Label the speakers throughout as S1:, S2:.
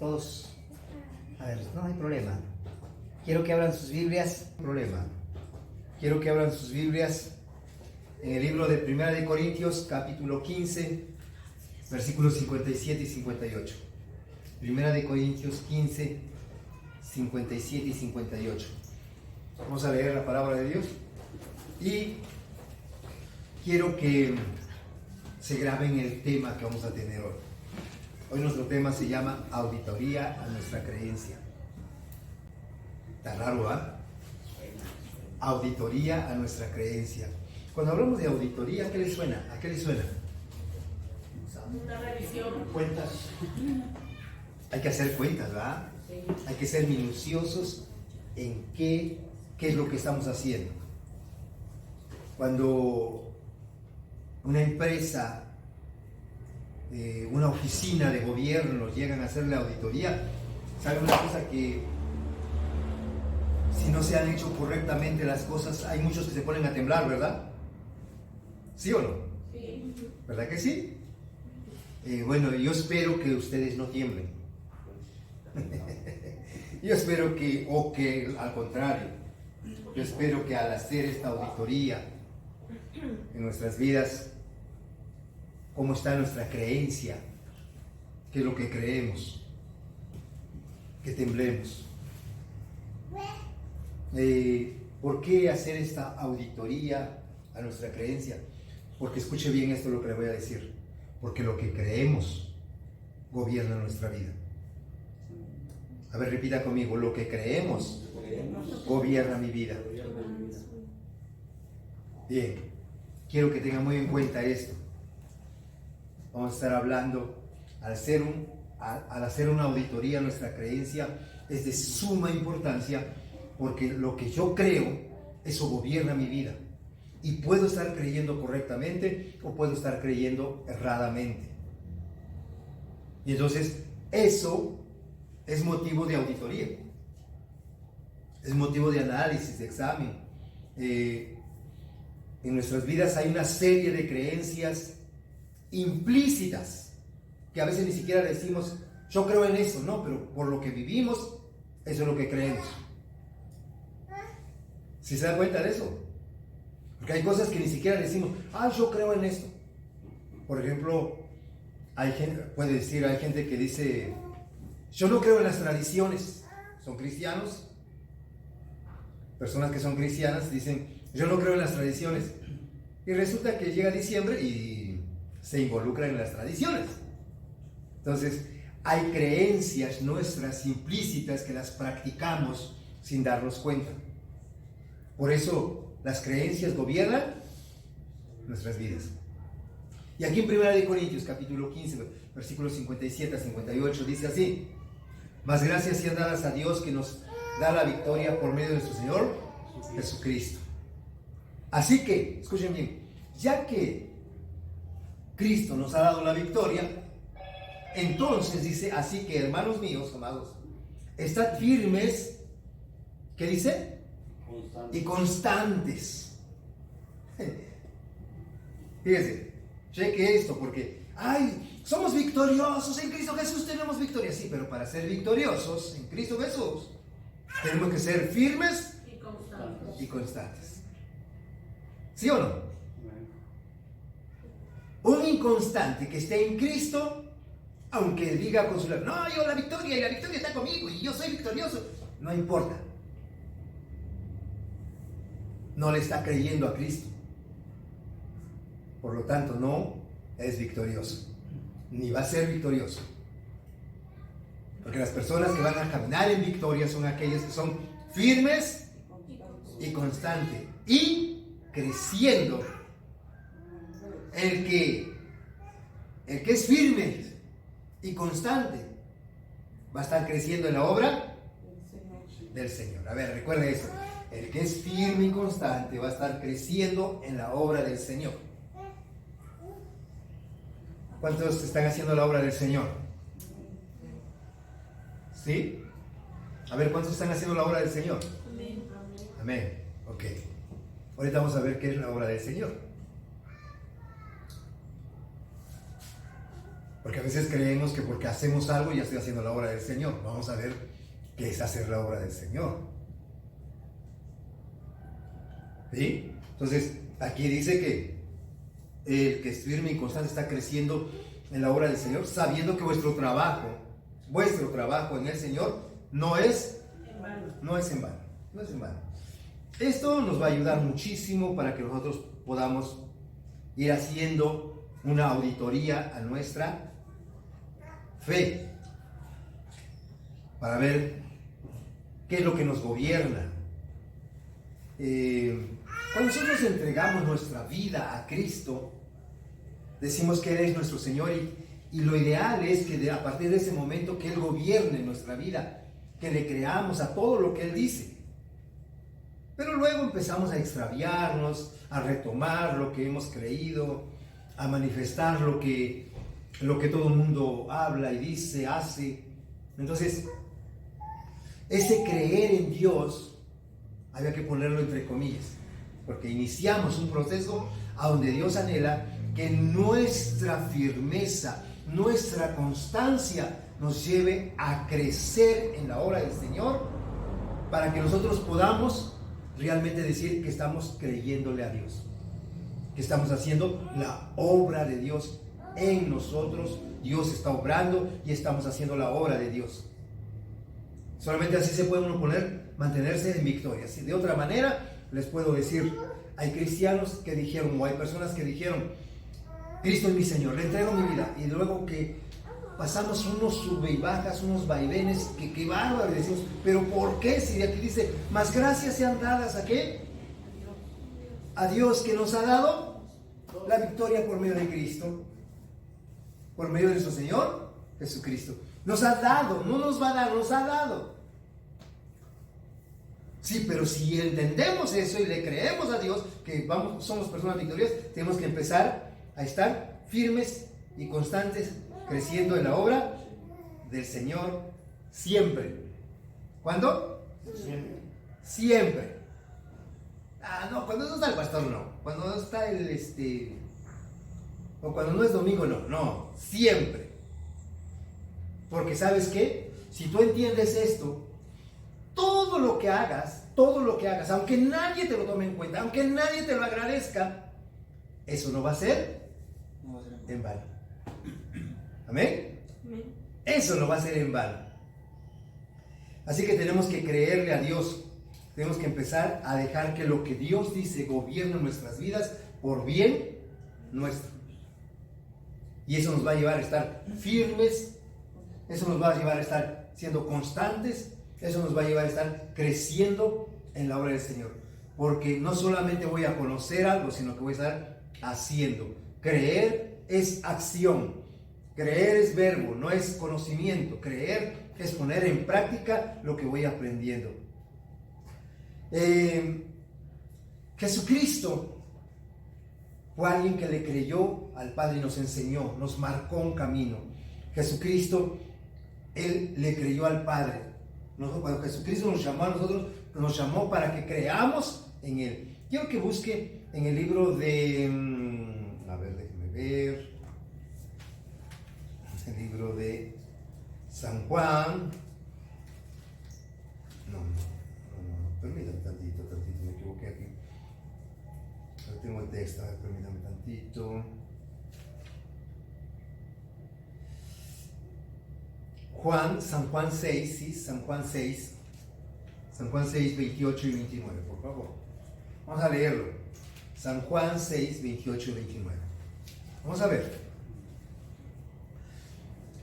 S1: Todos. A ver, no hay problema. Quiero que abran sus Biblias. Problema. Quiero que abran sus Biblias en el libro de Primera de Corintios, capítulo 15, versículos 57 y 58. Primera de Corintios 15, 57 y 58. Vamos a leer la palabra de Dios. Y quiero que se graben el tema que vamos a tener hoy. Hoy nuestro tema se llama auditoría a nuestra creencia. Está raro, ¿ah? Auditoría a nuestra creencia. Cuando hablamos de auditoría, ¿a qué les suena? ¿A qué les suena?
S2: Una revisión.
S1: Cuentas. Hay que hacer cuentas, ¿verdad?
S2: Sí.
S1: Hay que ser minuciosos en qué es lo que estamos haciendo. Cuando una empresa, una oficina de gobierno llegan a hacerle auditoría, ¿saben una cosa? Que si no se han hecho correctamente las cosas, hay muchos que se ponen a temblar, ¿verdad? ¿Sí o no?
S2: Sí.
S1: ¿Verdad que sí? Bueno, yo espero que ustedes no tiemblen. Yo espero que al contrario, yo espero que al hacer esta auditoría en nuestras vidas, cómo está nuestra creencia, qué es lo que creemos, que temblemos. ¿Por qué hacer esta auditoría a nuestra creencia? Porque escuche bien esto lo que le voy a decir. Porque lo que creemos gobierna nuestra vida. A ver, repita conmigo. Lo que creemos gobierna mi vida. Bien, quiero que tengan muy en cuenta esto. Vamos a estar hablando, al hacer una auditoría a nuestra creencia, es de suma importancia, porque lo que yo creo, eso gobierna mi vida. Y puedo estar creyendo correctamente o puedo estar creyendo erradamente. Y entonces, eso es motivo de auditoría. Es motivo de análisis, de examen. En nuestras vidas hay una serie de creencias implícitas que a veces ni siquiera decimos, yo creo en eso, no, pero por lo que vivimos, eso es lo que creemos. ¿Sí se dan cuenta de eso? Porque hay cosas que ni siquiera decimos, yo creo en esto. Por ejemplo, hay gente que dice, yo no creo en las tradiciones. Son cristianos. Personas que son cristianas dicen, yo no creo en las tradiciones. Y resulta que llega diciembre y se involucran en las tradiciones. Entonces, hay creencias nuestras implícitas que las practicamos sin darnos cuenta. Por eso, las creencias gobiernan nuestras vidas. Y aquí en 1 de Corintios, capítulo 15, versículos 57 a 58, dice así: mas gracias sean dadas a Dios que nos da la victoria por medio de nuestro Señor Jesucristo. Así que, escuchen bien, ya que Cristo nos ha dado la victoria, entonces dice, así que hermanos míos, amados, estad firmes, ¿qué dice? Y constantes. Fíjense, cheque esto, porque somos victoriosos en Cristo Jesús, tenemos victoria. Sí, pero para ser victoriosos en Cristo Jesús tenemos que ser firmes y constantes. ¿Sí o no? Un inconstante que esté en Cristo, aunque diga con su lado, no, yo la victoria, y la victoria está conmigo, y yo soy victorioso, no importa. No le está creyendo a Cristo. Por lo tanto, no es victorioso, ni va a ser victorioso. Porque las personas que van a caminar en victoria son aquellas que son firmes y constantes y creciendo. El que es firme y constante va a estar creciendo en la obra del Señor. A ver, recuerda eso. El que es firme y constante va a estar creciendo en la obra del Señor. ¿Cuántos están haciendo la obra del Señor? ¿Sí? A ver, ¿cuántos están haciendo la obra del Señor?
S2: Amén.
S1: Amén. Ok. Ahorita vamos a ver qué es la obra del Señor. Porque a veces creemos que porque hacemos algo ya estoy haciendo la obra del Señor. Vamos a ver qué es hacer la obra del Señor. ¿Sí? Entonces, aquí dice que el que es firme y constante está creciendo en la obra del Señor, sabiendo que vuestro trabajo en el Señor no es en vano. Esto nos va a ayudar muchísimo para que nosotros podamos ir haciendo una auditoría a nuestra fe, para ver qué es lo que nos gobierna. Cuando nosotros entregamos nuestra vida a Cristo, decimos que Él es nuestro Señor, y lo ideal es que a partir de ese momento que Él gobierne nuestra vida, que le creamos a todo lo que Él dice. Pero luego empezamos a extraviarnos, a retomar lo que hemos creído, a manifestar lo que todo el mundo habla y dice, hace. Entonces, ese creer en Dios había que ponerlo entre comillas, porque iniciamos un proceso a donde Dios anhela que nuestra firmeza, nuestra constancia nos lleve a crecer en la obra del Señor, para que nosotros podamos realmente decir que estamos creyéndole a Dios, que estamos haciendo la obra de Dios en nosotros. Dios está obrando y estamos haciendo la obra de Dios. Solamente así se puede uno mantenerse en victoria. Si de otra manera, les puedo decir, hay cristianos que dijeron, o hay personas que dijeron, Cristo es mi Señor, le entrego mi vida, y luego que pasamos unos sube y bajas, unos vaivenes, que bárbaro, y decimos, pero ¿por qué? Si de aquí dice, más gracias sean dadas ¿a qué? A Dios, que nos ha dado la victoria por medio de Cristo, por medio de nuestro Señor Jesucristo. Nos ha dado, no nos va a dar, nos ha dado. Sí, pero si entendemos eso y le creemos a Dios, que somos personas victoriosas, tenemos que empezar a estar firmes y constantes, creciendo en la obra del Señor siempre. ¿Cuándo? Siempre. No, cuando no está el pastor, no. Cuando no está o cuando no es domingo, no, siempre. Porque ¿sabes qué? Si tú entiendes esto, todo lo que hagas, aunque nadie te lo tome en cuenta, aunque nadie te lo agradezca, eso no va a ser en vano. ¿Amén? Eso no va a ser en vano. Así que tenemos que creerle a Dios. Tenemos que empezar a dejar que lo que Dios dice gobierne nuestras vidas por bien nuestro. Y eso nos va a llevar a estar firmes. Eso nos va a llevar a estar siendo constantes. Eso nos va a llevar a estar creciendo en la obra del Señor. Porque no solamente voy a conocer algo, sino que voy a estar haciendo. Creer es acción. Creer es verbo, no es conocimiento. Creer es poner en práctica lo que voy aprendiendo. Jesucristo fue alguien que le creyó al Padre y nos enseñó, nos marcó un camino. Jesucristo, Él le creyó al Padre. Cuando Jesucristo nos llamó a nosotros, nos llamó para que creamos en Él. Quiero que busque en el libro de... déjenme ver. El libro de San Juan. Permítame tantito, me equivoqué aquí. No tengo el texto, permítame tantito. San Juan 6, 28 y 29, por favor. Vamos a leerlo. San Juan 6, 28 y 29. Vamos a ver.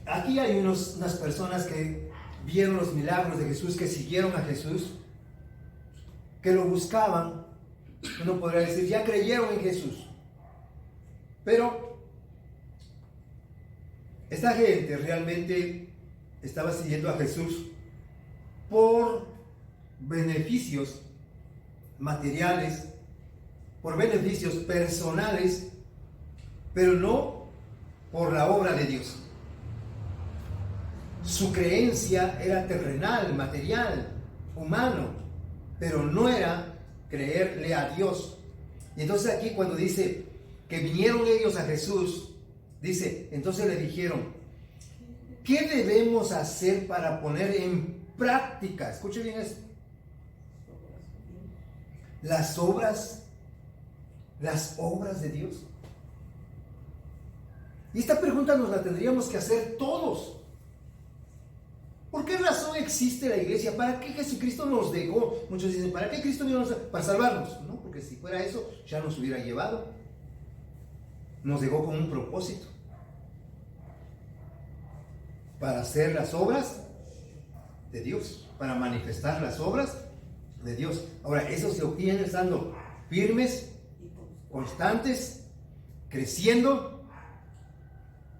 S1: Aquí hay unas personas que vieron los milagros de Jesús, que siguieron a Jesús, que lo buscaban. Uno podría decir, ya creyeron en Jesús. Pero esta gente realmente estaba siguiendo a Jesús por beneficios materiales, por beneficios personales, pero no por la obra de Dios. Su creencia era terrenal, material, humano, pero no era creerle a Dios. Y entonces aquí cuando dice que vinieron ellos a Jesús, dice, entonces le dijeron, ¿qué debemos hacer para poner en práctica? Escuche bien esto. Las obras de Dios. Y esta pregunta nos la tendríamos que hacer todos. ¿Por qué razón existe la iglesia? ¿Para qué Jesucristo nos dejó? Muchos dicen, ¿para qué Cristo vino? Para salvarnos. No, porque si fuera eso, ya nos hubiera llevado. Nos dejó con un propósito. Para hacer las obras de Dios. Para manifestar las obras de Dios. Ahora, eso se obtiene estando firmes, constantes, creciendo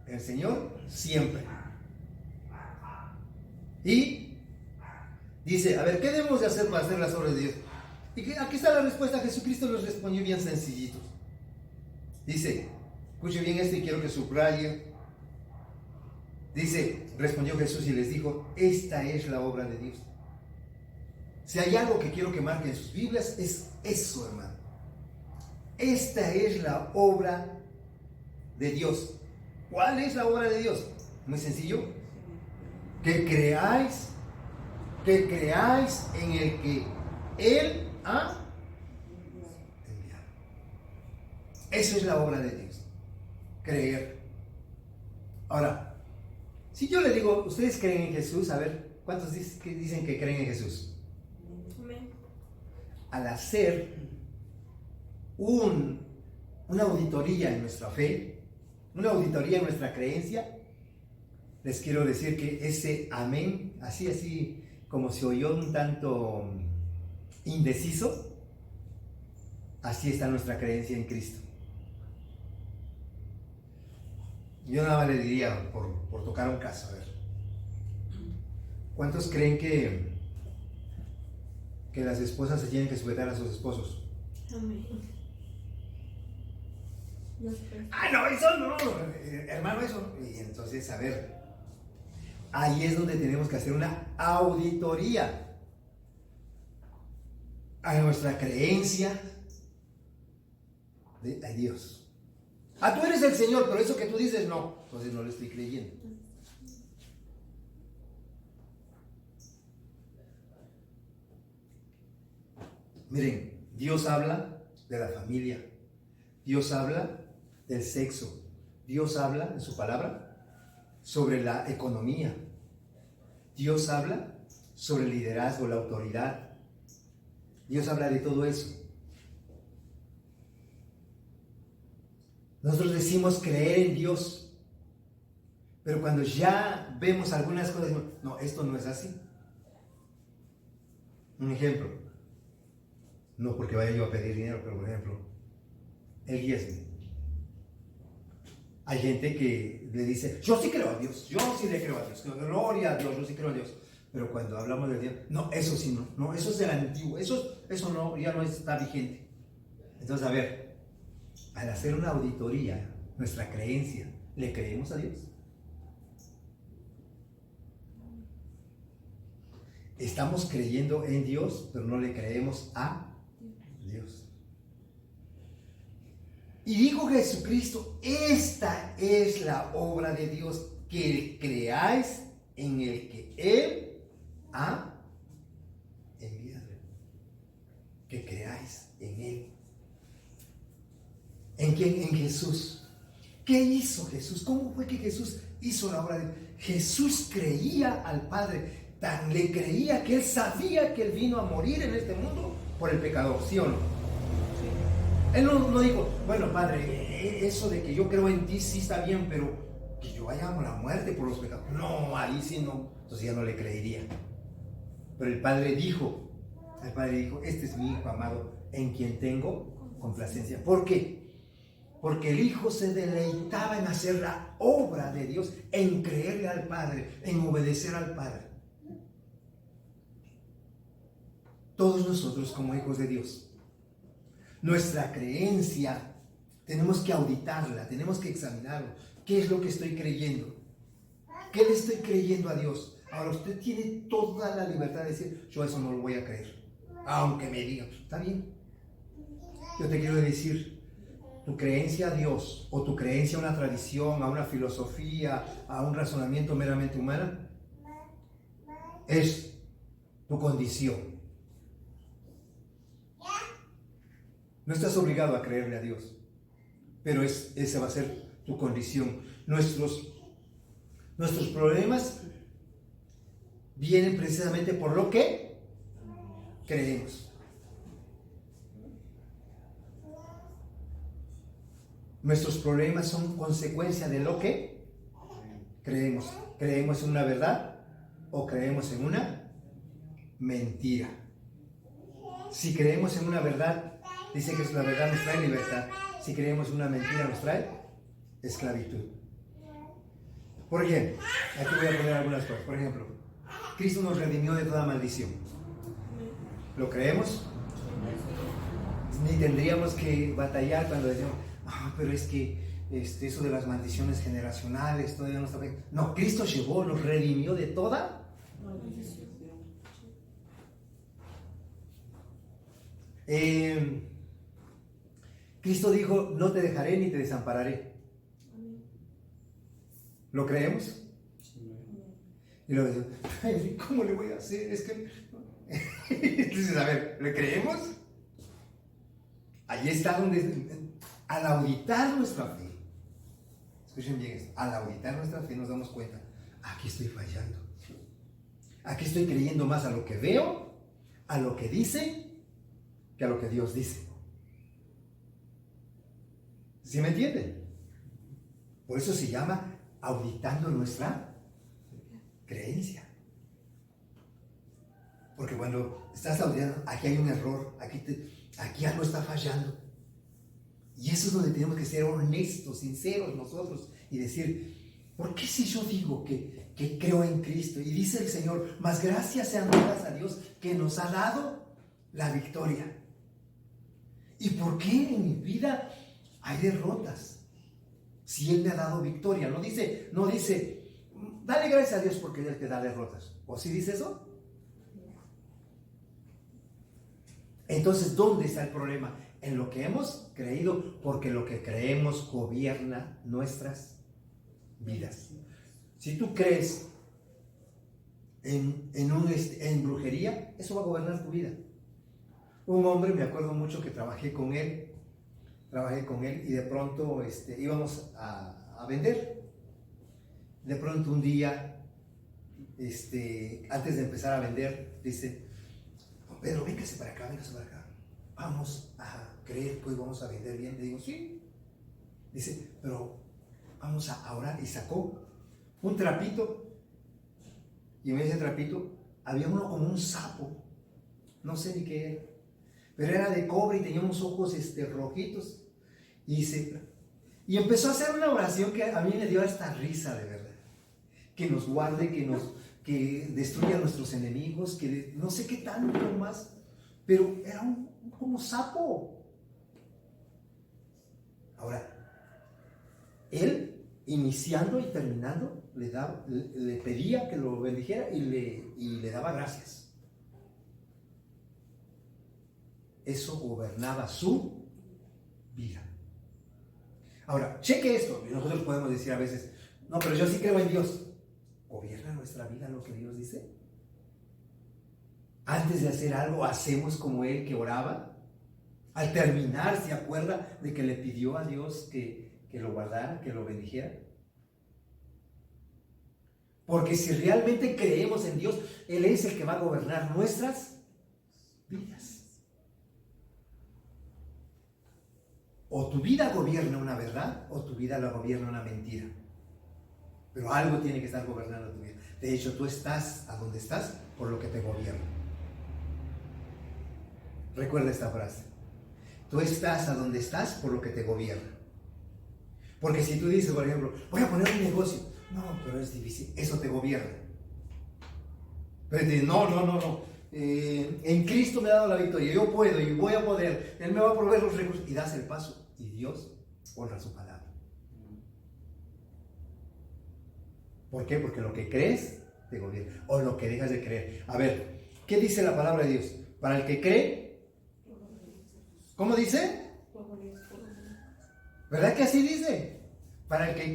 S1: en el Señor siempre. Y dice, a ver, ¿qué debemos de hacer para hacer las obras de Dios? Y aquí está la respuesta. Jesucristo nos respondió bien sencillito. Dice, escuche bien esto y quiero que subraye. Dice, respondió Jesús y les dijo, esta es la obra de Dios. Si hay algo que quiero que marquen en sus Biblias, es eso, hermano. Esta es la obra de Dios. ¿Cuál es la obra de Dios? Muy sencillo. Que creáis en el que Él ha enviado. Eso es la obra de Dios. Creer. Ahora, si yo le digo, ¿ustedes creen en Jesús? A ver, ¿cuántos dicen que creen en Jesús?
S2: Amén.
S1: Al hacer una auditoría en nuestra fe, una auditoría en nuestra creencia, les quiero decir que ese amén, así como se oyó un tanto indeciso, así está nuestra creencia en Cristo. Yo nada más le diría, por tocar un caso, a ver, ¿cuántos creen que las esposas se tienen que sujetar a sus esposos?
S2: Amén.
S1: No, eso no, hermano, eso. Y entonces, a ver, ahí es donde tenemos que hacer una auditoría a nuestra creencia de Dios. Tú eres el Señor, pero eso que tú dices no, entonces no le estoy creyendo. Miren, Dios habla de la familia, Dios habla del sexo, Dios habla en su palabra sobre la economía, Dios habla sobre el liderazgo, la autoridad, Dios habla de todo eso. Nosotros decimos creer en Dios, pero cuando ya vemos algunas cosas, no, esto no es así. Un ejemplo, no porque vaya yo a pedir dinero, pero por ejemplo, el diezmo. Hay gente que le dice, yo sí creo a Dios, yo sí le creo a Dios, gloria a Dios, yo sí creo a Dios. Pero cuando hablamos de Dios, no, eso sí no, eso es del antiguo, eso no, ya no está vigente. Entonces, a ver, al hacer una auditoría, nuestra creencia, ¿le creemos a Dios? Estamos creyendo en Dios, pero no le creemos a Dios. Y dijo Jesucristo, esta es la obra de Dios, que creáis en el que Él ha enviado. Que creáis en Él. ¿En quién? En Jesús. ¿Qué hizo Jesús? ¿Cómo fue que Jesús hizo la obra de Dios? Jesús creía al Padre. Tan le creía que Él sabía que Él vino a morir en este mundo por el pecador, ¿sí o no? Él no dijo, bueno, Padre, eso de que yo creo en ti sí está bien, pero que yo vaya a la muerte por los pecados. No, ahí sí no. Entonces ya no le creería. Pero el Padre dijo, este es mi Hijo amado, en quien tengo complacencia. ¿Por qué? Porque el Hijo se deleitaba en hacer la obra de Dios, en creerle al Padre, en obedecer al Padre. Todos nosotros como hijos de Dios, nuestra creencia tenemos que auditarla, tenemos que examinarlo. ¿Qué es lo que estoy creyendo? ¿Qué le estoy creyendo a Dios? Ahora usted tiene toda la libertad de decir, yo eso no lo voy a creer, aunque me digan, está bien. Yo te quiero decir, tu creencia a Dios o tu creencia a una tradición, a una filosofía, a un razonamiento meramente humano, es tu condición. No estás obligado a creerle a Dios, pero esa va a ser tu condición. Nuestros problemas vienen precisamente por lo que creemos. Nuestros problemas son consecuencia de lo que creemos. ¿Creemos en una verdad o creemos en una mentira? Si creemos en una verdad, dice que la verdad nos trae libertad. Si creemos en una mentira, nos trae esclavitud. Por ejemplo, aquí voy a poner algunas cosas. Por ejemplo, Cristo nos redimió de toda maldición. ¿Lo creemos? Ni tendríamos que batallar cuando decimos, pero es que eso de las maldiciones generacionales todavía no está bien. No, Cristo llegó, nos redimió de toda maldición. Cristo dijo, no te dejaré ni te desampararé. ¿Lo creemos? Y luego decimos, ¿cómo le voy a hacer? Es que... Entonces, a ver, ¿le creemos? Ahí está donde... Al auditar nuestra fe, escuchen bien esto, al auditar nuestra fe nos damos cuenta, aquí estoy fallando. Aquí estoy creyendo más a lo que veo, a lo que dice, que a lo que Dios dice. ¿Sí me entienden? Por eso se llama auditando nuestra creencia. Porque cuando estás auditando, aquí hay un error, aquí algo está fallando. Y eso es donde tenemos que ser honestos, sinceros nosotros y decir, ¿por qué si yo digo que creo en Cristo? Y dice el Señor, más gracias sean dadas a Dios que nos ha dado la victoria. ¿Y por qué en mi vida hay derrotas? Si Él me ha dado victoria, no dice, dale gracias a Dios porque Él te da derrotas. ¿O sí dice eso? Entonces, ¿dónde está el problema? En lo que hemos creído, porque lo que creemos gobierna nuestras vidas. Si tú crees en brujería, eso va a gobernar tu vida. Un hombre, me acuerdo mucho que trabajé con él y de pronto íbamos a vender. De pronto un día, antes de empezar a vender, dice, Pedro, véngase para acá, vamos a creer que hoy vamos a vender bien. Le digo, sí. Dice, pero vamos a orar. Y sacó un trapito. Y en ese trapito había uno como un sapo. No sé ni qué era. Pero era de cobre y tenía unos ojos rojitos. Y empezó a hacer una oración que a mí me dio hasta risa, de verdad. Que nos guarde, que destruya a nuestros enemigos, que no sé qué tanto más. Pero era como sapo. Ahora, él, iniciando y terminando, le pedía que lo bendijera y le daba gracias. Eso gobernaba su vida. Ahora, cheque esto. Nosotros podemos decir a veces, no, pero yo sí creo en Dios. ¿Gobierna nuestra vida lo que Dios dice? Antes de hacer algo, hacemos como él que oraba. Al terminar, ¿se acuerda de que le pidió a Dios que lo guardara, que lo bendijera? Porque si realmente creemos en Dios, Él es el que va a gobernar nuestras vidas. O tu vida gobierna una verdad, o tu vida la gobierna una mentira. Pero algo tiene que estar gobernando tu vida. De hecho, tú estás a donde estás por lo que te gobierna. Recuerda esta frase. Tú estás a donde estás por lo que te gobierna. Porque si tú dices, por ejemplo, voy a poner un negocio. No, pero es difícil. Eso te gobierna. Pero te dices, no. En Cristo me ha dado la victoria. Yo puedo y voy a poder. Él me va a proveer los recursos. Y das el paso. Y Dios honra su palabra. ¿Por qué? Porque lo que crees te gobierna. O lo que dejas de creer. A ver, ¿qué dice la palabra de Dios? Para el que cree, ¿cómo dice? ¿Verdad que así dice? Para el que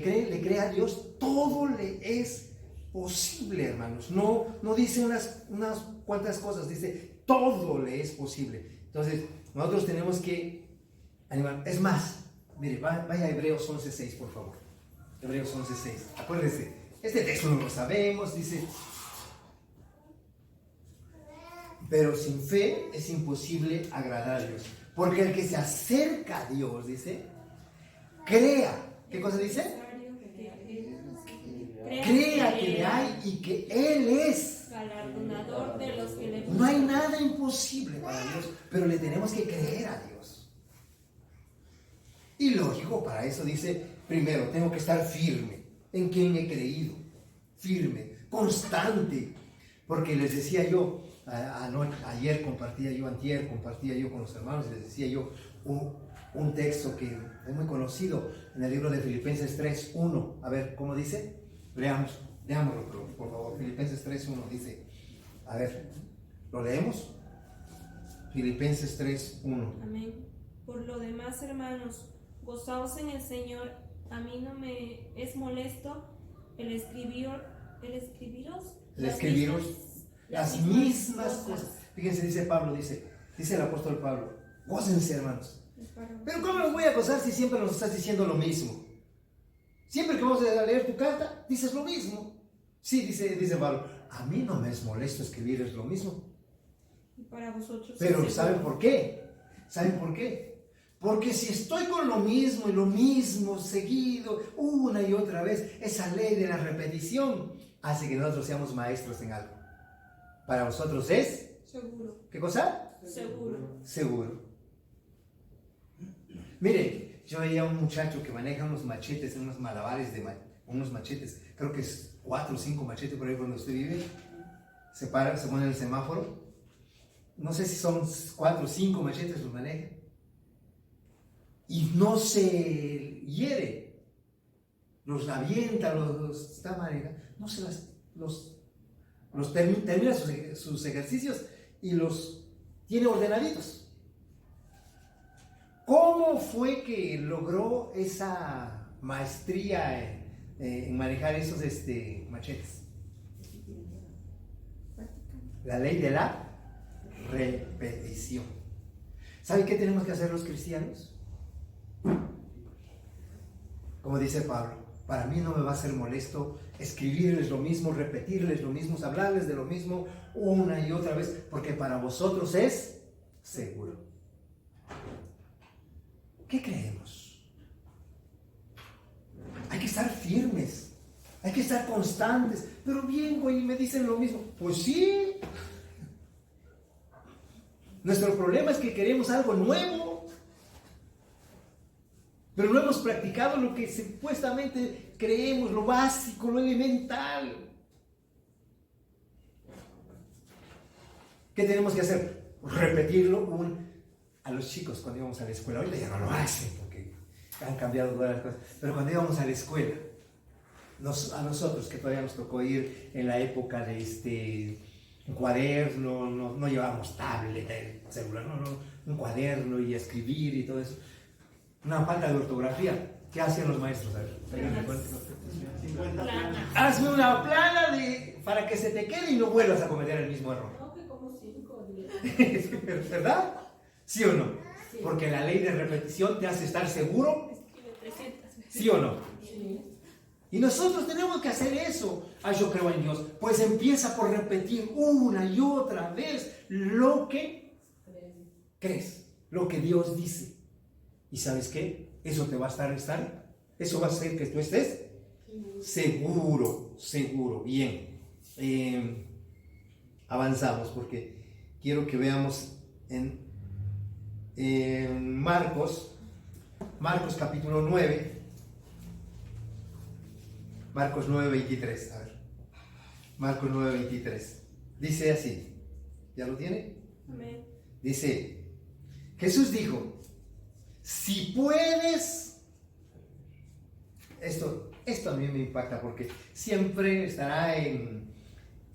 S1: cree, le cree a Dios, todo le es posible, hermanos. No dice unas cuantas cosas, dice todo le es posible. Entonces, nosotros tenemos que animar. Es más, mire, vaya a Hebreos 11:6, por favor. Hebreos 11:6. Acuérdense, este texto no lo sabemos, dice: pero sin fe es imposible agradar a Dios. Porque el que se acerca a Dios, dice, crea. ¿Qué cosa dice? Crea que le hay y que Él es
S2: galardonador de los que le buscan.
S1: No hay nada imposible para Dios, pero le tenemos que creer a Dios. Y lógico, para eso dice, primero, tengo que estar firme en quien he creído. Firme, constante. Porque les decía yo, antier compartía yo con los hermanos y les decía yo un texto que es muy conocido en el libro de Filipenses 3:1. A ver, ¿cómo dice? Leámoslo, por favor. Filipenses 3:1 dice, a ver, ¿lo leemos? Filipenses 3:1.
S2: Amén. Por lo demás, hermanos, gozaos en el Señor. A mí no me es molesto el escribiros
S1: las mismas cosas. Fíjense, dice el apóstol Pablo, gócense, hermanos. Pero ¿cómo los voy a gozar si siempre nos estás diciendo lo mismo? Siempre que vamos a leer tu carta, dices lo mismo. Sí, dice Pablo, a mí no me es molesto escribirles lo mismo.
S2: Y para vosotros.
S1: Pero ¿saben por qué? ¿Saben por qué? Porque si estoy con lo mismo y lo mismo seguido, una y otra vez, esa ley de la repetición hace que nosotros seamos maestros en algo. Para vosotros es...
S2: Seguro.
S1: ¿Qué cosa?
S2: Seguro.
S1: Seguro. Miren, yo veía a un muchacho que maneja unos machetes, unos malabares unos machetes, creo que es 4 o 5 machetes por ahí donde usted vive. Se para, se pone en el semáforo. No sé si son 4 o 5 machetes los maneja. Y no se hiere. Los avienta, los está manejando. No se termina sus ejercicios y los tiene ordenaditos. ¿Cómo fue que logró esa maestría en manejar esos machetes? La ley de la repetición. ¿Sabe qué tenemos que hacer los cristianos? Como dice Pablo, para mí no me va a ser molesto escribirles lo mismo, repetirles lo mismo, hablarles de lo mismo una y otra vez, porque para vosotros es seguro. ¿Qué creemos? Hay que estar firmes, hay que estar constantes. Pero bien, güey, me dicen lo mismo. Pues sí. Nuestro problema es que queremos algo nuevo, pero no hemos practicado lo que supuestamente creemos, lo básico, lo elemental. ¿Qué tenemos que hacer? Repetirlo a los chicos cuando íbamos a la escuela. Ahorita ya no lo hacen porque han cambiado todas las cosas. Pero cuando íbamos a la escuela, a nosotros que todavía nos tocó ir en la época de un cuaderno, no llevábamos tablet, celular, un cuaderno y escribir y todo eso. Una falta de ortografía. ¿Qué hacían los maestros? A ver,
S3: 50 planas.
S1: hazme una plana para que se te quede y no vuelvas a cometer el mismo error.
S2: No, que como 5 o 10.
S1: ¿Verdad? ¿Sí o no?
S2: Sí.
S1: Porque la ley de repetición te hace estar seguro.
S2: Escribe 300 veces.
S1: ¿Sí o no?
S2: Sí.
S1: Y nosotros tenemos que hacer eso. Yo creo en Dios. Pues empieza por repetir una y otra vez lo que crees, lo que Dios dice. ¿Y sabes qué? Eso te va a eso va a hacer que tú estés seguro. Bien. Avanzamos porque quiero que veamos en Marcos capítulo 9. Marcos 9:23. A ver. Marcos 9:23. Dice así. ¿Ya lo tiene?
S2: Amén.
S1: Dice, Jesús dijo, si puedes, esto a mí me impacta porque siempre estará en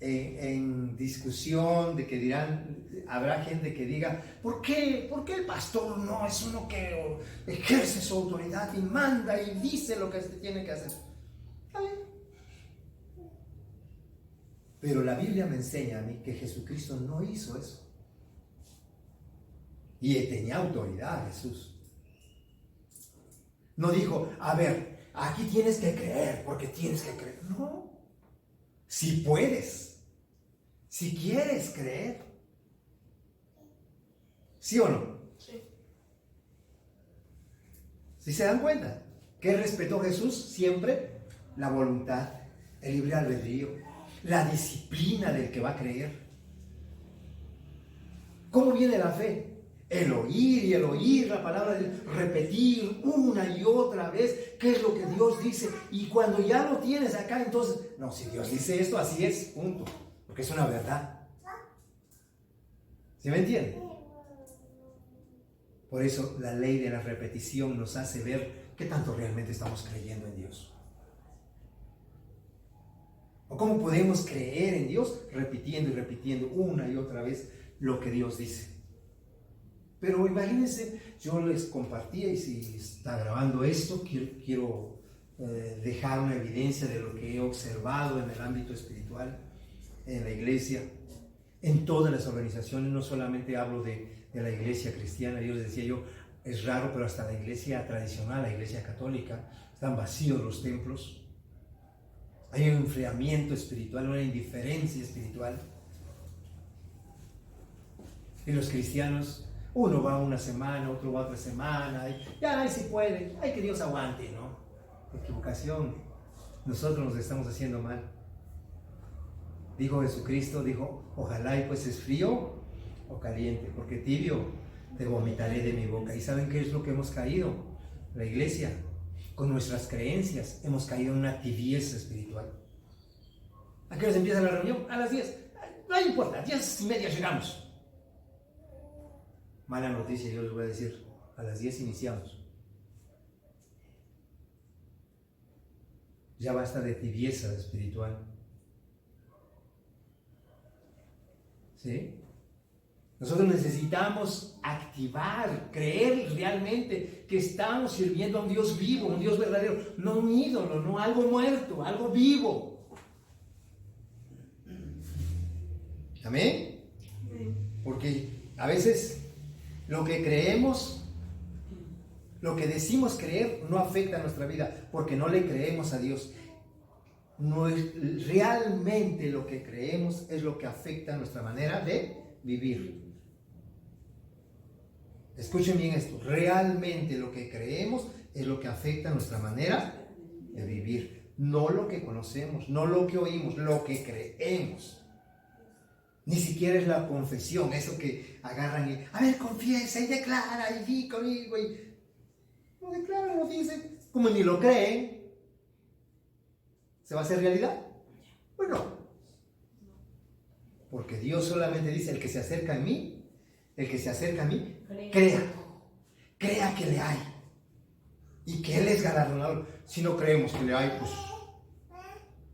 S1: en discusión, de que dirán, habrá gente que diga, ¿por qué el pastor no es uno que ejerce su autoridad y manda y dice lo que se tiene que hacer? Está bien. Pero la Biblia me enseña a mí que Jesucristo no hizo eso. Y tenía autoridad Jesús. No dijo, a ver, aquí tienes que creer, porque tienes que creer. No. Si puedes, si quieres creer. ¿Sí o no?
S2: Sí.
S1: ¿Sí se dan cuenta? ¿Qué respetó Jesús? Siempre la voluntad, el libre albedrío, la disciplina del que va a creer. ¿Cómo viene la fe? El oír la palabra de Dios, repetir una y otra vez qué es lo que Dios dice, y cuando ya lo tienes acá, entonces, no, si Dios dice esto, así es, punto, porque es una verdad. ¿Sí me entienden? Por eso la ley de la repetición nos hace ver qué tanto realmente estamos creyendo en Dios. ¿O cómo podemos creer en Dios? Repitiendo y repitiendo una y otra vez lo que Dios dice. Pero imagínense, yo les compartía, y si está grabando esto, quiero dejar una evidencia de lo que he observado en el ámbito espiritual, en la iglesia, en todas las organizaciones. No solamente hablo de la iglesia cristiana. Yo les decía, es raro, pero hasta la iglesia tradicional, la iglesia católica, están vacíos los templos. Hay un enfriamiento espiritual, una indiferencia espiritual. Y los cristianos, uno va una semana, otro va otra semana, y ya, ahí sí puede, ay, que Dios aguante, ¿no? Equivocación. Nosotros nos estamos haciendo mal. Dijo Jesucristo, ojalá y pues es frío o caliente, porque tibio te vomitaré de mi boca. ¿Y saben qué es lo que hemos caído? La iglesia, con nuestras creencias, hemos caído en una tibieza espiritual. ¿A qué hora empieza la reunión? A las 10. No importa, 10:30 llegamos. Mala noticia, yo les voy a decir, a las 10 iniciamos. Ya basta de tibieza espiritual. ¿Sí? Nosotros necesitamos activar, creer realmente que estamos sirviendo a un Dios vivo, un Dios verdadero, no un ídolo, no algo muerto, algo vivo. ¿Amén? Porque a veces lo que creemos, lo que decimos creer, no afecta a nuestra vida, porque no le creemos a Dios. No es, realmente lo que creemos es lo que afecta nuestra manera de vivir. Escuchen bien esto, realmente lo que creemos es lo que afecta nuestra manera de vivir, no lo que conocemos, no lo que oímos, lo que creemos. Ni siquiera es la confesión, eso que agarran y, a ver, confiesa y declara y di conmigo, y no declaran, no dicen, como ni lo creen. ¿Se va a hacer realidad? Pues no. Porque Dios solamente dice, el que se acerca a mí, crea que le hay. Y que Él es galardonador. Si no creemos que le hay, pues...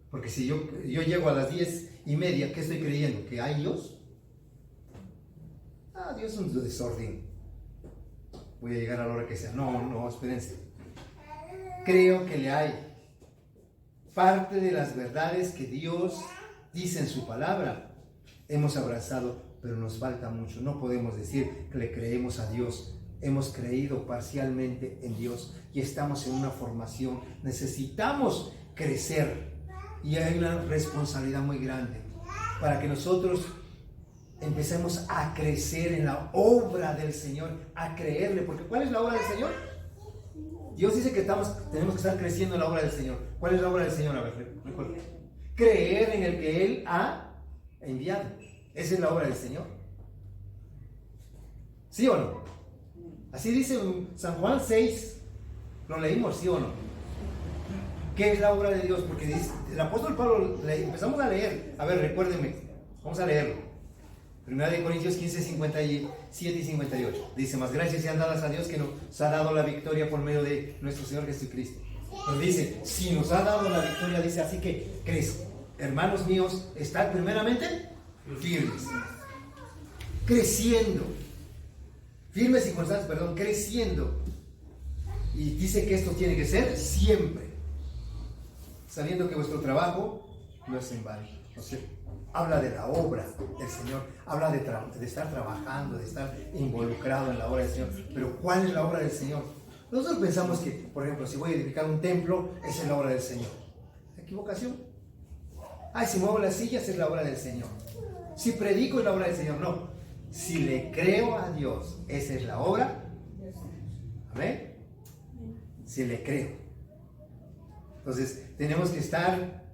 S1: Porque si yo llego a las 10:30, ¿qué estoy creyendo? ¿Que hay Dios? Dios es un desorden. Voy a llegar a la hora que sea. No, espérense. Creo que le hay. Parte de las verdades que Dios dice en su palabra hemos abrazado, pero nos falta mucho. No podemos decir que le creemos a Dios. Hemos creído parcialmente en Dios y estamos en una formación. Necesitamos crecer y hay una responsabilidad muy grande para que nosotros empecemos a crecer en la obra del Señor, a creerle. Porque ¿cuál es la obra del Señor? Dios dice que tenemos que estar creciendo en la obra del Señor. ¿Cuál es la obra del Señor? A ver, recuerda. Creer en el que Él ha enviado. Esa es la obra del Señor. ¿Sí o no? Así dice en San Juan 6. Lo leímos, ¿sí o no? ¿Qué es la obra de Dios? Porque dice, el apóstol Pablo, empezamos a leer. A ver, recuérdenme. Vamos a leerlo. 1 Corintios 15, 57 y 58. Dice, más gracias sean dadas a Dios que nos ha dado la victoria por medio de nuestro Señor Jesucristo. Nos dice, si nos ha dado la victoria, dice, así que hermanos míos, estad primeramente firmes, creciendo, firmes y constantes, perdón, creciendo. Y dice que esto tiene que ser siempre, sabiendo que vuestro trabajo no es en vano. O sea, habla de la obra del Señor, habla de estar trabajando, de estar involucrado en la obra del Señor. Pero ¿cuál es la obra del Señor? Nosotros pensamos que, por ejemplo, si voy a edificar un templo, esa es la obra del Señor. ¿Equivocación? Ay, si muevo las sillas es la obra del Señor. Si predico es la obra del Señor. No. Si le creo a Dios, esa es la obra. Amén. Si le creo. Entonces, tenemos que estar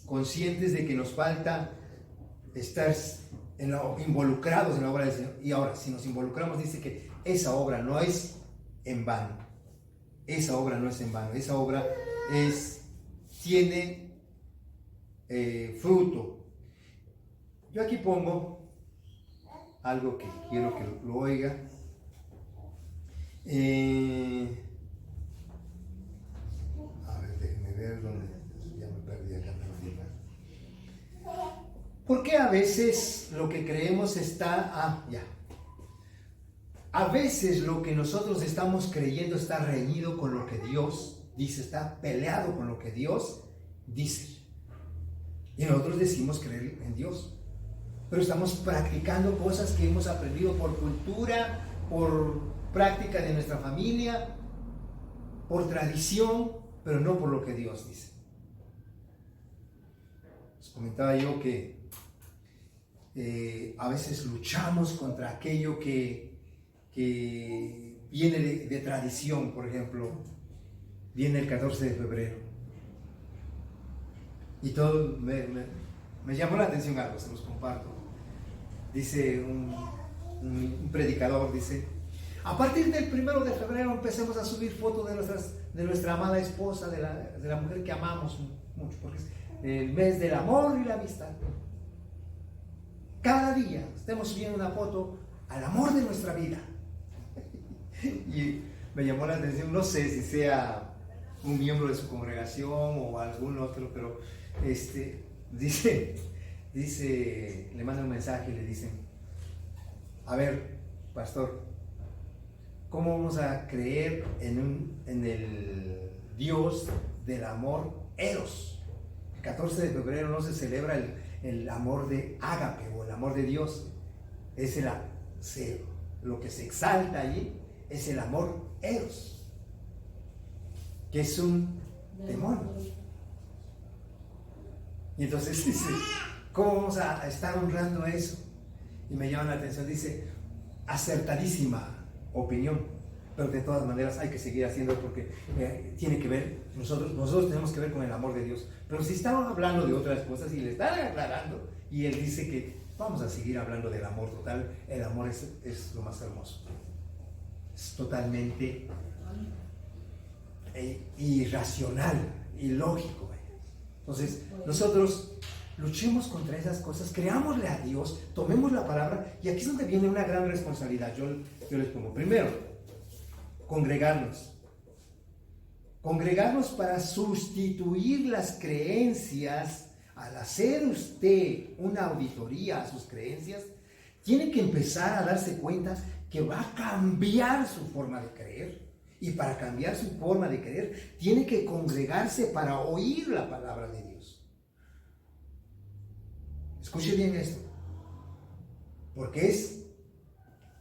S1: conscientes de que nos falta estar involucrados en la obra del Señor. Y ahora, si nos involucramos, dice que esa obra no es en vano. Esa obra no es en vano. Esa obra tiene fruto. Yo aquí pongo algo que quiero que lo oiga. A ver, déjenme ver dónde. Ya me perdí acá. ¿Por qué a veces lo que creemos está... A veces lo que nosotros estamos creyendo está reñido con lo que Dios dice, está peleado con lo que Dios dice. Y nosotros decimos creer en Dios, pero estamos practicando cosas que hemos aprendido por cultura, por práctica de nuestra familia, por tradición, pero no por lo que Dios dice. Les comentaba yo que a veces luchamos contra aquello que viene de tradición. Por ejemplo, viene el 14 de febrero y todo me llamó la atención algo, se los comparto. Dice un predicador, dice: a partir del 1 de febrero empecemos a subir fotos de nuestra amada esposa, de la mujer que amamos mucho, porque es el mes del amor y la amistad. Cada día estemos subiendo una foto al amor de nuestra vida. Y me llamó la atención, no sé si sea un miembro de su congregación o algún otro, pero dice, le manda un mensaje y le dicen: a ver, pastor, ¿cómo vamos a creer en el Dios del amor Eros? El 14 de febrero no se celebra el amor de ágape o el amor de Dios. Es lo que se exalta allí es el amor Eros, que es un demonio. Y entonces dice: ¿cómo vamos a estar honrando eso? Y me llama la atención, dice: acertadísima opinión, pero de todas maneras hay que seguir haciendo, porque tiene que ver, nosotros tenemos que ver con el amor de Dios. Pero si estaban hablando de otras cosas y le están aclarando, y él dice que vamos a seguir hablando del amor total. El amor es lo más hermoso, es totalmente irracional, ilógico. Entonces nosotros luchemos contra esas cosas, creámosle a Dios, tomemos la palabra. Y aquí es donde viene una gran responsabilidad. Yo les pongo: primero, congregarnos para sustituir las creencias. Al hacer usted una auditoría a sus creencias, tiene que empezar a darse cuenta que va a cambiar su forma de creer. Y para cambiar su forma de creer, tiene que congregarse para oír la palabra de Dios. Escuche bien esto, porque es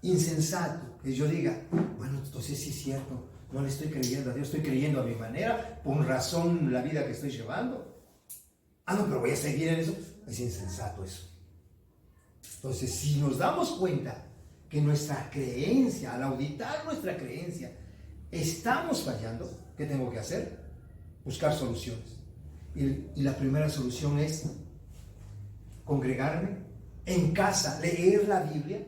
S1: insensato que yo diga: bueno, entonces sí es cierto, no le estoy creyendo a Dios, estoy creyendo a mi manera, por razón la vida que estoy llevando. No, pero voy a seguir en eso. Es insensato eso. Entonces, si nos damos cuenta que nuestra creencia, al auditar nuestra creencia, estamos fallando, ¿qué tengo que hacer? Buscar soluciones. Y la primera solución es congregarme en casa, leer la Biblia.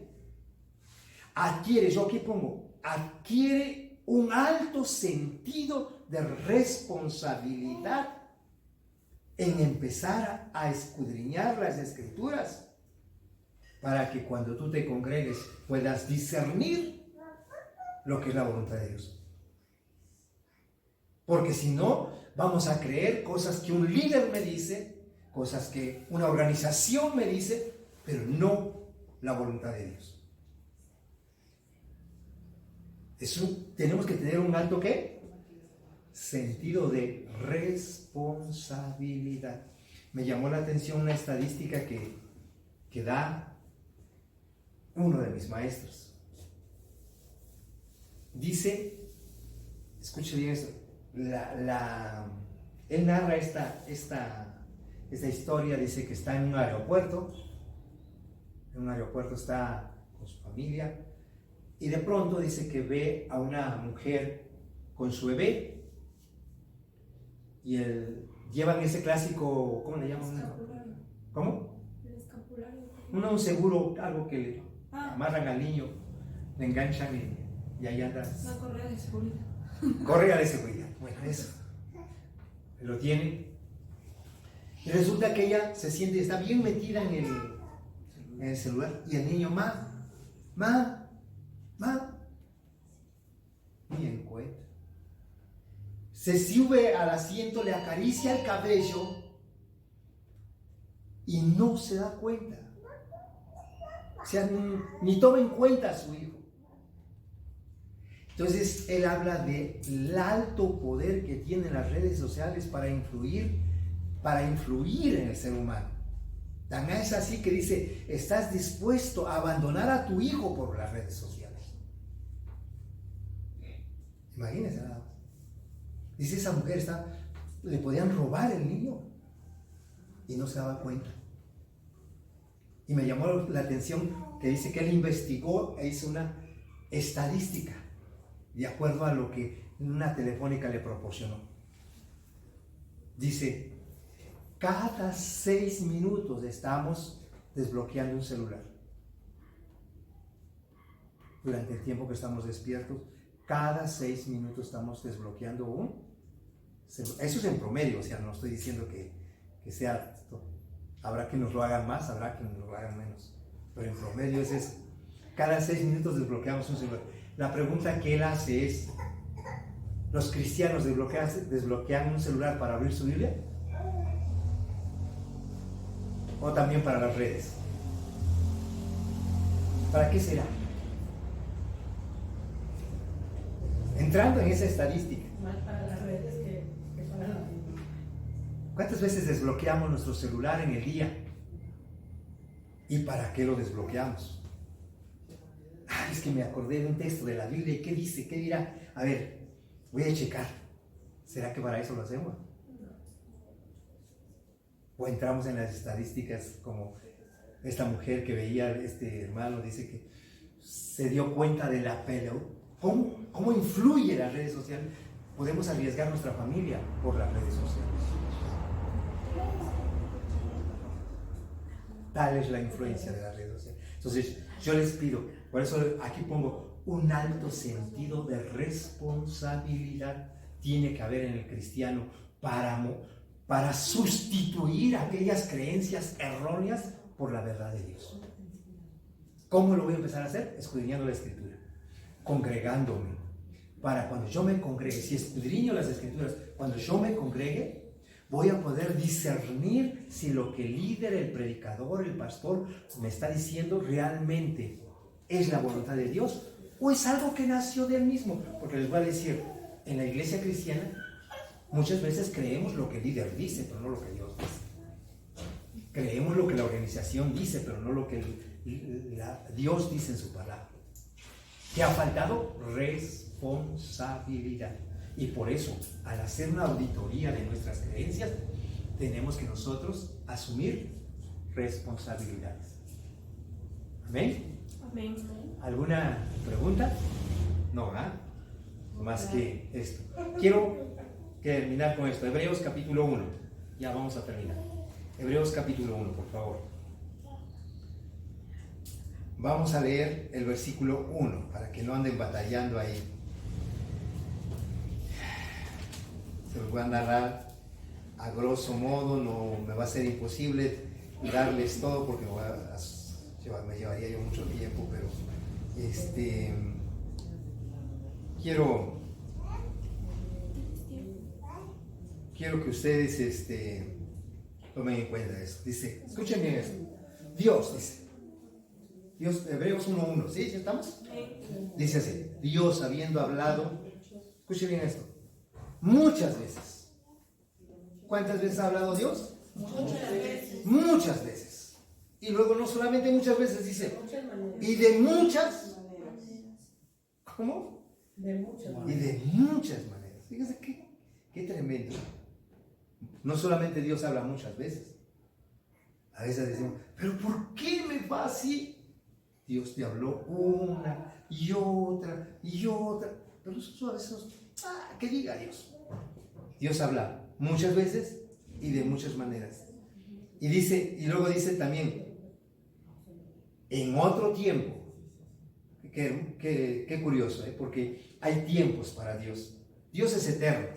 S1: Yo aquí pongo, adquiere un alto sentido de responsabilidad en empezar a escudriñar las Escrituras, para que cuando tú te congregues puedas discernir lo que es la voluntad de Dios. Porque si no, vamos a creer cosas que un líder me dice, cosas que una organización me dice, pero no la voluntad de Dios. Tenemos que tener un alto ¿qué? Sentido de responsabilidad. Me llamó la atención una estadística que da uno de mis maestros. Dice, escuche bien esto, él narra esta historia, dice que está en un aeropuerto está con su familia, y de pronto dice que ve a una mujer con su bebé, y llevan ese clásico, ¿cómo le llaman?
S2: Escapulario.
S1: ¿Cómo?
S2: El escapulario.
S1: Un seguro, algo que le
S2: Ah.
S1: amarran al niño, le enganchan y ahí anda.
S2: La correa de seguridad.
S1: Correa de seguridad. Bueno, eso. Lo tiene. Y resulta que ella se siente, está bien metida en el celular. Y el niño, ma. Ni en cuenta. Se sube al asiento, le acaricia el cabello y no se da cuenta. O sea, ni toma en cuenta a su hijo. Entonces, él habla del alto poder que tienen las redes sociales para influir en el ser humano. Tan es así que dice, estás dispuesto a abandonar a tu hijo por las redes sociales. Imagínense nada más. Dice, esa mujer le podían robar el niño y no se daba cuenta. Y me llamó la atención que dice que él investigó e hizo una estadística de acuerdo a lo que una telefónica le proporcionó. Dice, cada 6 minutos estamos desbloqueando un celular. Durante el tiempo que estamos despiertos, cada 6 minutos estamos desbloqueando un celular. Eso es en promedio, o sea, no estoy diciendo que sea esto. Habrá que nos lo hagan más, habrá que nos lo hagan menos. Pero en promedio es eso. Cada 6 minutos desbloqueamos un celular. La pregunta que él hace es, ¿los cristianos desbloquean un celular para abrir su Biblia? ¿O también para las redes? ¿Para qué será? Entrando en esa estadística,
S4: Más para las redes que para la Biblia.
S1: ¿cuántas veces desbloqueamos nuestro celular en el día? ¿Y para qué lo desbloqueamos? Es que me acordé de un texto de la Biblia y ¿qué dice? ¿Qué dirá? A ver, voy a checar. ¿Será que para eso lo hacemos? O entramos en las estadísticas como esta mujer que veía este hermano, dice que se dio cuenta de la pelea. ¿Cómo influye las redes sociales? Podemos arriesgar nuestra familia por las redes sociales. Tal es la influencia de las redes sociales. Entonces, yo les pido, por eso aquí pongo un alto sentido de responsabilidad. Tiene que haber en el cristiano para sustituir aquellas creencias erróneas por la verdad de Dios. ¿Cómo lo voy a empezar a hacer? Escudriñando la Escritura, congregándome. Para cuando yo me congregue, si escudriño las Escrituras, cuando yo me congregue, voy a poder discernir si lo que el líder, el predicador, el pastor me está diciendo realmente es la voluntad de Dios o es algo que nació de él mismo. Porque les voy a decir, en la iglesia cristiana muchas veces creemos lo que el líder dice, pero no lo que Dios dice. Creemos lo que la organización dice, pero no lo que Dios dice en su palabra. ¿Qué ha faltado? Responsabilidad. Y por eso, al hacer una auditoría de nuestras creencias, tenemos que nosotros asumir responsabilidades. ¿Amén?
S2: Amén.
S1: ¿Alguna pregunta? No, ¿verdad? Más que esto. Quiero terminar con esto. Hebreos capítulo 1. Ya vamos a terminar. Hebreos capítulo 1, por favor. Vamos a leer el versículo 1 para que no anden batallando ahí. Se los voy a narrar a grosso modo, no me va a ser imposible darles todo porque me llevaría yo mucho tiempo, pero quiero que ustedes tomen en cuenta eso. Dice, escuchen bien esto. Dios, dice. Dios, Hebreos 1:1, ¿sí? ¿Sí estamos? Dice así, Dios habiendo hablado, escuchen bien esto, muchas veces. ¿Cuántas veces ha hablado Dios?
S2: Muchas veces.
S1: Muchas veces. Y luego no solamente muchas veces, dice,
S4: Muchas maneras.
S1: y de muchas, ¿cómo?
S4: De muchas
S1: Y
S4: maneras.
S1: de muchas maneras. Fíjense qué tremendo. No solamente Dios habla muchas veces. A veces decimos, pero ¿por qué me va así? Dios te habló una y otra y otra. Pero nosotros a veces, que diga Dios. Dios habla muchas veces y de muchas maneras. Y dice, y luego dice también, en otro tiempo. Qué curioso, porque hay tiempos para Dios. Dios es eterno.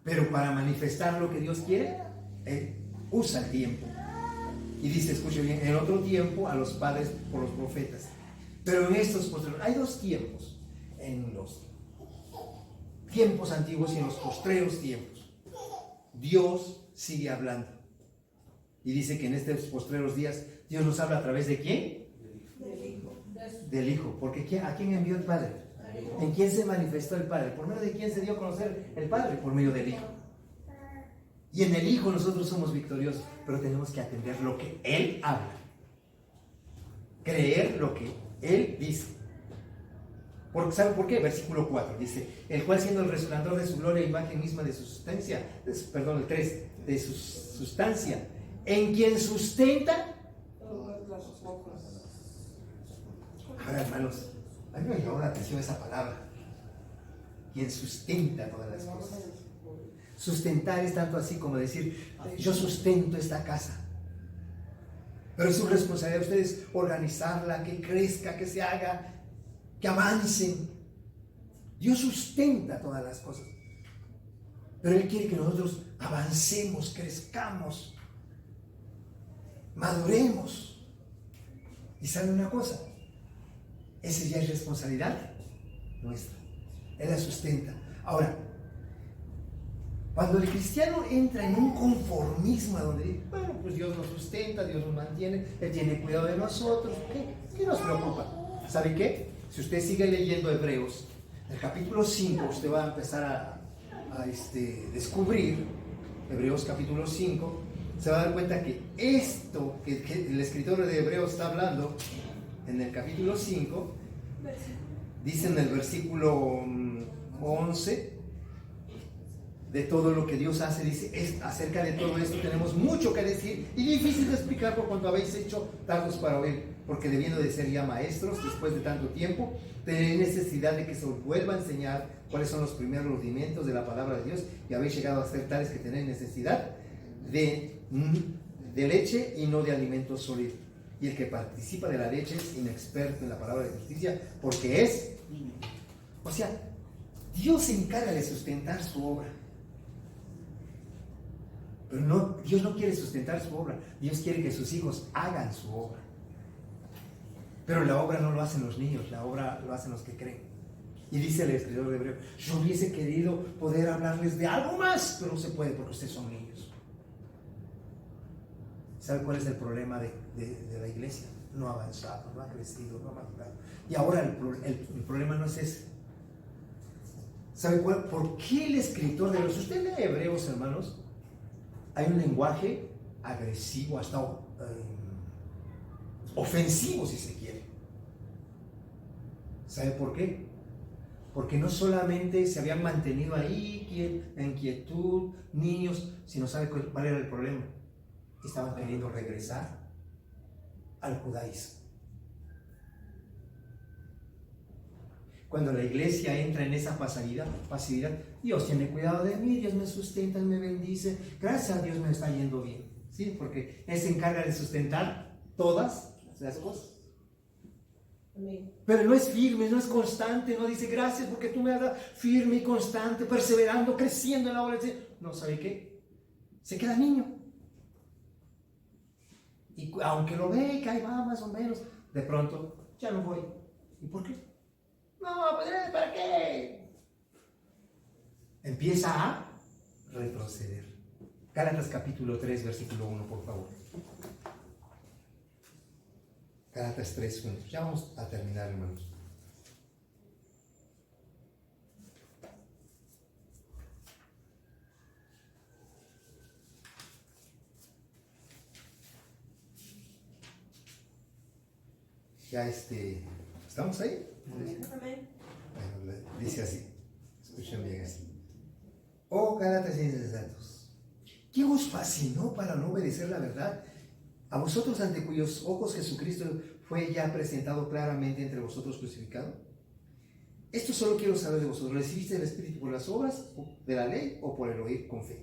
S1: Pero para manifestar lo que Dios quiere, Él usa el tiempo. Y dice, escuche bien, en otro tiempo a los padres por los profetas. Pero en estos postreros, hay dos tiempos. En los tiempos antiguos y en los postreros tiempos. Dios sigue hablando. Y dice que en estos postreros días, Dios nos habla a través de ¿quién? Del Hijo. Porque ¿a quién envió el Padre? ¿En quién se manifestó el Padre? ¿Por medio de quién se dio a conocer el Padre? Por medio del Hijo. Y en el Hijo nosotros somos victoriosos, pero tenemos que atender lo que Él habla. Creer lo que Él dice. ¿Sabe por qué? Versículo 4 dice, el cual siendo el resplandor de su gloria, imagen misma de su sustancia, perdón, el 3, de su sustancia, en quien sustenta. Ahora, hermanos, a mí me llamó la atención esa palabra. Quien sustenta todas las cosas. Sustentar es tanto así como decir, yo sustento esta casa. Pero es su responsabilidad de ustedes organizarla, que crezca, que se haga, que avancen. Dios sustenta todas las cosas. Pero Él quiere que nosotros avancemos, crezcamos, maduremos. ¿Y saben una cosa? Esa ya es responsabilidad nuestra. Él la sustenta. Ahora, cuando el cristiano entra en un conformismo donde dice, bueno, pues Dios nos sustenta, Dios nos mantiene, Él tiene cuidado de nosotros, ¿qué nos preocupa? ¿Sabe qué? Si usted sigue leyendo Hebreos, el capítulo 5, usted va a empezar a descubrir, Hebreos capítulo 5, se va a dar cuenta que esto que el escritor de Hebreos está hablando, en el capítulo 5, dice en el versículo 11, de todo lo que Dios hace, dice, acerca de todo esto tenemos mucho que decir y difícil de explicar por cuanto habéis hecho tardos para oír, porque debiendo de ser ya maestros después de tanto tiempo, tenéis necesidad de que se os vuelva a enseñar cuáles son los primeros rudimentos de la palabra de Dios, y habéis llegado a ser tales que tenéis necesidad de leche y no de alimento sólido. Y el que participa de la leche es inexperto en la palabra de justicia, porque es, o sea, Dios se encarga de sustentar su obra. Pero no, Dios no quiere sustentar su obra, Dios quiere que sus hijos hagan su obra. Pero la obra no lo hacen los niños, la obra lo hacen los que creen. Y dice el escritor de Hebreo, yo hubiese querido poder hablarles de algo más, pero no se puede porque ustedes son niños. ¿Sabe cuál es el problema de la iglesia? No ha avanzado, no ha crecido, no ha madurado. Y ahora el problema no es ese. ¿Sabe cuál? ¿Por qué el escritor de los... Usted lee Hebreos, hermanos, hay un lenguaje agresivo, hasta ofensivo, si se quiere. ¿Sabe por qué? Porque no solamente se habían mantenido ahí en quietud, niños, sino ¿sabe cuál era el problema? Estaban queriendo regresar al judaísmo. Cuando la iglesia entra en esa pasividad, Dios tiene cuidado de mí, Dios me sustenta, me bendice, gracias a Dios me está yendo bien, ¿sí? Porque Él se encarga de sustentar todas las cosas.
S4: Amén.
S1: Pero no es firme, no es constante, no dice gracias porque tú me has dado firme y constante, perseverando, creciendo en la obra. No, ¿sabe qué? Se queda niño. Y aunque lo ve que ahí va más o menos, de pronto ya no voy. ¿Y por qué? No, pues ¿para qué? Empieza a retroceder. Gálatas capítulo 3, versículo 1, por favor. Gálatas 3, 1. Ya vamos a terminar, hermanos. Ya ¿estamos ahí?
S2: Amén.
S1: Bueno, dice así, escuchen bien así. Oh Gálatas insensatos, ¿quién os fascinó para no obedecer la verdad? A vosotros ante cuyos ojos Jesucristo fue ya presentado claramente entre vosotros crucificado. Esto solo quiero saber de vosotros, ¿recibiste el Espíritu por las obras de la ley o por el oír con fe?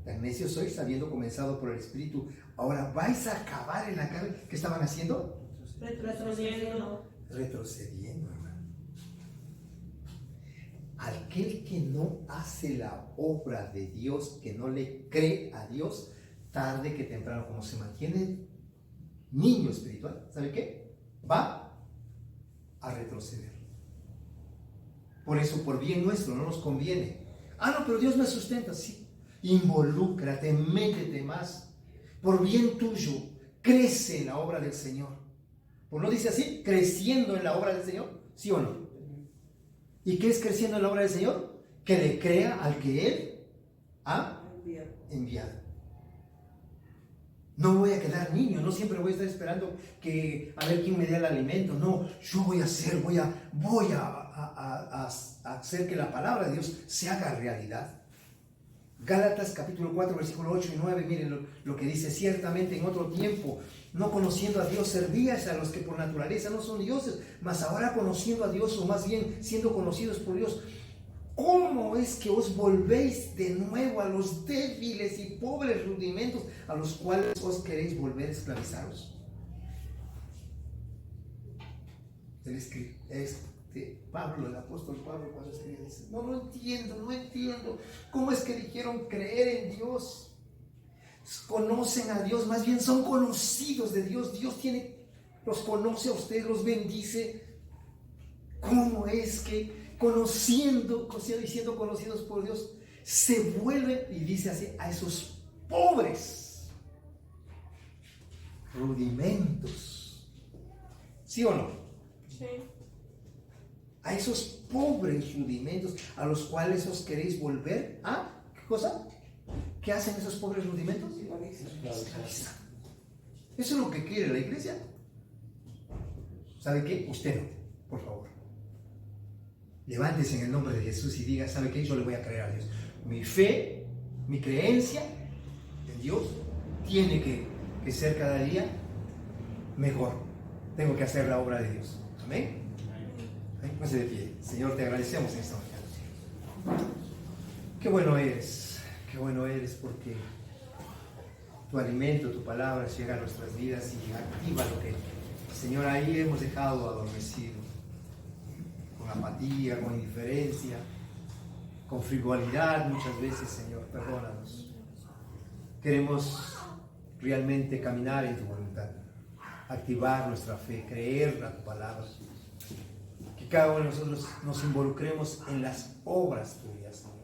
S1: Tan necios sois, habiendo comenzado por el Espíritu, ahora vais a acabar en la carne. ¿Qué estaban haciendo?
S2: Retrocediendo.
S1: Retrocediendo, hermano. Aquel que no hace la obra de Dios, que no le cree a Dios, tarde que temprano, como se mantiene niño espiritual, ¿sabe qué? Va a retroceder. Por eso, por bien nuestro, no nos conviene. Ah, no, pero Dios me sustenta, sí. Involúcrate, métete más. Por bien tuyo, crece en la obra del Señor. ¿Por no dice así? Creciendo en la obra del Señor, ¿sí o no? ¿Y qué es creciendo en la obra del Señor? Que le crea al que Él ha enviado. No voy a quedar niño, no siempre voy a estar esperando que a ver quién me dé el alimento. No, yo voy a hacer, voy a hacer que la palabra de Dios se haga realidad. Gálatas capítulo 4, versículo 8 y 9, miren lo que dice: ciertamente en otro tiempo, no conociendo a Dios, servíais a los que por naturaleza no son dioses, mas ahora conociendo a Dios, o más bien siendo conocidos por Dios, ¿cómo es que os volvéis de nuevo a los débiles y pobres rudimentos a los cuales os queréis volver esclavizados? Pablo, el apóstol Pablo, cuando escribe, dice: no entiendo, ¿cómo es que dijeron creer en Dios? Conocen a Dios, más bien son conocidos de Dios. Dios los conoce a ustedes, los bendice. ¿Cómo es que siendo conocidos por Dios, se vuelven, y dice así, a esos pobres rudimentos? ¿Sí o no?
S2: Sí.
S1: A esos pobres rudimentos a los cuales os queréis volver a, ¿qué cosa? ¿Qué hacen esos pobres rudimentos? Esclavizar. Eso es lo que quiere la iglesia. ¿Sabe qué? Usted no, por favor. Levántese en el nombre de Jesús y diga: ¿sabe qué? Yo le voy a creer a Dios. Mi fe, mi creencia en Dios tiene que ser cada día mejor. Tengo que hacer la obra de Dios. Amén. Póngase de pie. Señor, te agradecemos en esta mañana. Qué bueno eres porque tu alimento, tu palabra llega a nuestras vidas y activa lo que, Señor, ahí hemos dejado adormecido, con apatía, con indiferencia, con frivolidad muchas veces. Señor, perdónanos. Queremos realmente caminar en tu voluntad, activar nuestra fe, creer a tu palabra. Que cada uno de nosotros nos involucremos en las obras tuyas, Señor.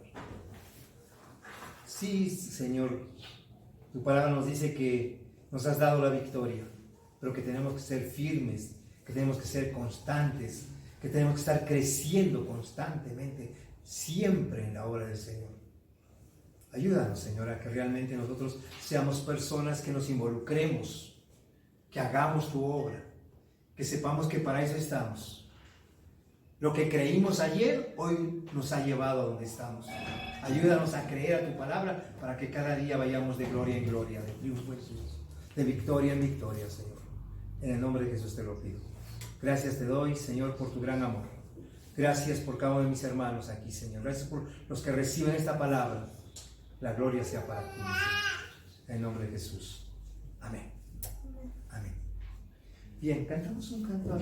S1: Sí, Señor, tu palabra nos dice que nos has dado la victoria, pero que tenemos que ser firmes, que tenemos que ser constantes, que tenemos que estar creciendo constantemente, siempre en la obra del Señor. Ayúdanos, Señor, a que realmente nosotros seamos personas que nos involucremos, que hagamos tu obra, que sepamos que para eso estamos. Lo que creímos ayer, hoy nos ha llevado a donde estamos. Ayúdanos a creer a tu palabra para que cada día vayamos de gloria en gloria, de triunfo en triunfo, de victoria en victoria, Señor. En el nombre de Jesús te lo pido. Gracias te doy, Señor, por tu gran amor. Gracias por cada uno de mis hermanos aquí, Señor. Gracias por los que reciben esta palabra. La gloria sea para ti, Señor. En el nombre de Jesús. Amén. Amén. Bien, cantamos un canto.